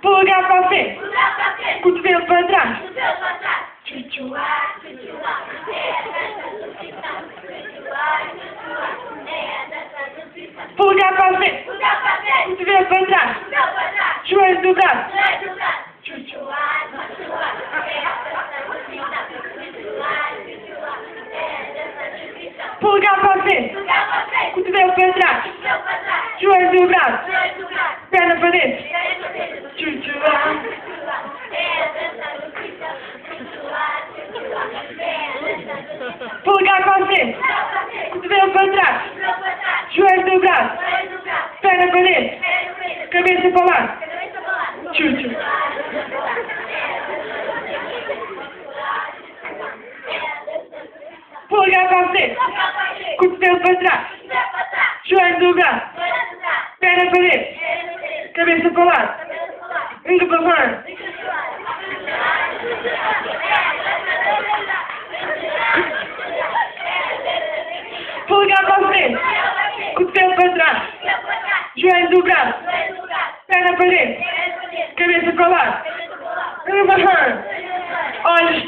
Polegar para a frente. Cotovelo para trás. Polegar para a frente. Cotovelo para trás. Joelho dobrado. Polegar para a frente. Cotovelo para trás. Joelho dobrado. Perna para dentro. Polegar para a frente. Cotovelo para trás. Joelho dobrado. Perna para dentro. Cabeça para lá. Polegar para a frente. Cotovelo para trás. Joelho dobrado. Perna para dentro. Cabeça para lá. Língua para fora. Polegar para a frente. Cotovelo para trás. Joelho dobrado. Perna para dentro. Cabeça para lá. Língua para fora. Olhos